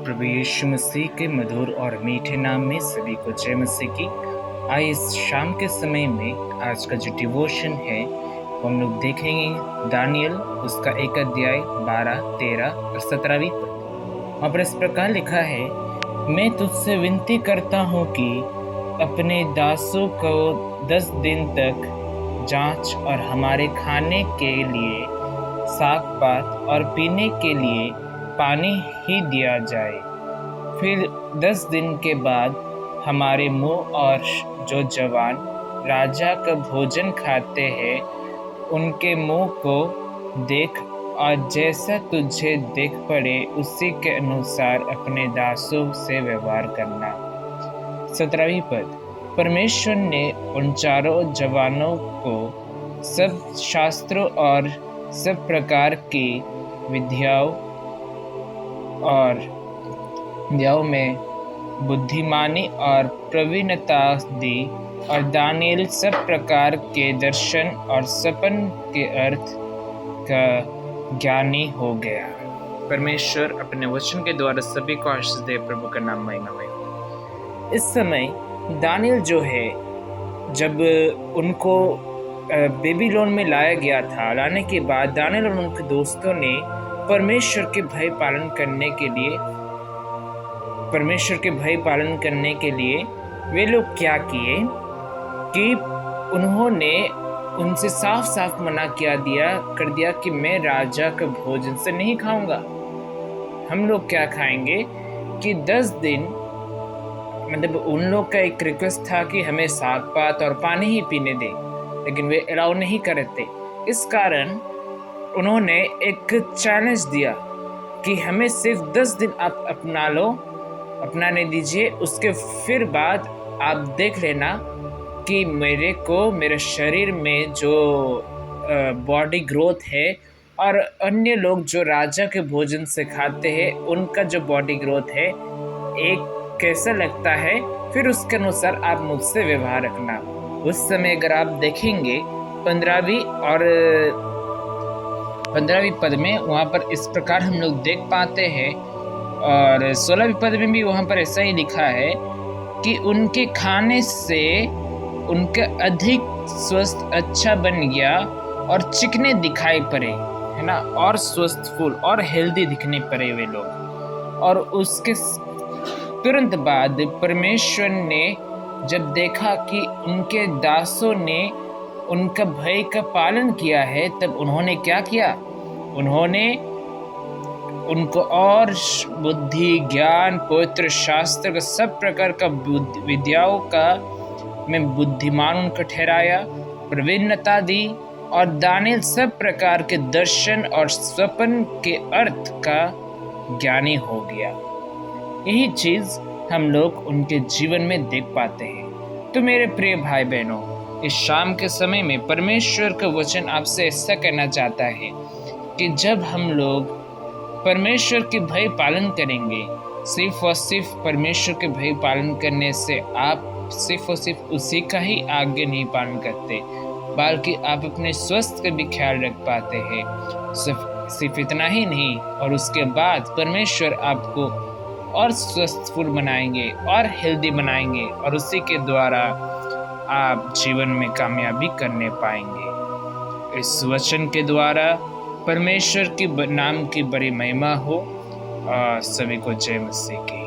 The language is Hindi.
प्रभु यीशु मसीह के मधुर और मीठे नाम में सभी को जय मसीह की। आइए इस शाम के समय में आज का जो डिवोशन है वो हम लोग देखेंगे दानियल उसका 1 अध्याय 12, 13 और 17वीं पद। वहाँ पर इस प्रकार लिखा है, मैं तुझसे विनती करता हूँ कि अपने दासों को 10 दिन तक जांच और हमारे खाने के लिए साग पात और पीने के लिए पानी ही दिया जाए। फिर 10 दिन के बाद हमारे मुंह और जो जवान राजा का भोजन खाते हैं उनके मुंह को देख और जैसा तुझे देख पड़े उसी के अनुसार अपने दासों से व्यवहार करना। 17वीं पद। परमेश्वर ने उन चारों जवानों को सब शास्त्रों और सब प्रकार की विद्याओं में बुद्धिमानी और प्रवीणता दी और दानियल सब प्रकार के दर्शन और सपन के अर्थ का ज्ञानी हो गया। परमेश्वर अपने वचन के द्वारा सभी को आशीष दे। प्रभु का नाम महिमामय हो। इस समय दानियल जो है, जब उनको बेबीलोन में लाया गया था, लाने के बाद दानियल और उनके दोस्तों ने परमेश्वर के भय पालन करने के लिए वे लोग क्या किए कि उन्होंने उनसे साफ साफ मना कर दिया कि मैं राजा का भोजन से नहीं खाऊंगा। हम लोग क्या खाएंगे कि 10 दिन, मतलब उन लोग का एक रिक्वेस्ट था कि हमें साग पात और पानी ही पीने दे, लेकिन वे अलाउ नहीं करते। इस कारण उन्होंने एक चैलेंज दिया कि हमें सिर्फ 10 दिन आप अपनाने दीजिए, उसके फिर बाद आप देख लेना कि मेरे शरीर में जो बॉडी ग्रोथ है और अन्य लोग जो राजा के भोजन से खाते हैं उनका जो बॉडी ग्रोथ है एक कैसा लगता है, फिर उसके अनुसार आप मुझसे व्यवहार रखना। उस समय अगर आप देखेंगे 15वीं पद में वहाँ पर इस प्रकार हम लोग देख पाते हैं, और 16वीं पद में भी वहाँ पर ऐसा ही लिखा है कि उनके खाने से उनका अधिक स्वस्थ अच्छा बन गया और चिकने दिखाई पड़े, है ना, और स्वस्थफुल और हेल्दी दिखने पड़े वे लोग। और उसके तुरंत बाद परमेश्वर ने जब देखा कि उनके दासों ने उनका भय का पालन किया है, तब उन्होंने क्या किया, उन्होंने उनको और बुद्धि, ज्ञान, पवित्र शास्त्र का सब प्रकार का विद्याओं का में बुद्धिमान उनको ठहराया, प्रवीणता दी, और दानियल सब प्रकार के दर्शन और स्वप्न के अर्थ का ज्ञानी हो गया। यही चीज हम लोग उनके जीवन में देख पाते हैं। तो मेरे प्रिय भाई बहनों, इस शाम के समय में परमेश्वर का वचन आपसे ऐसा कहना चाहता है कि जब हम लोग परमेश्वर के भय पालन करेंगे, सिर्फ और सिर्फ परमेश्वर के भय पालन करने से आप सिर्फ और सिर्फ उसी का ही आज्ञा नहीं पालन करते, बल्कि आप अपने स्वास्थ्य का भी ख्याल रख पाते हैं। सिर्फ इतना ही नहीं, और उसके बाद परमेश्वर आपको और स्वस्थफुल बनाएंगे और हेल्दी बनाएंगे, और उसी के द्वारा आप जीवन में कामयाबी करने पाएंगे। इस वचन के द्वारा परमेश्वर की नाम की बड़ी महिमा हो। सभी को जय मसीह की।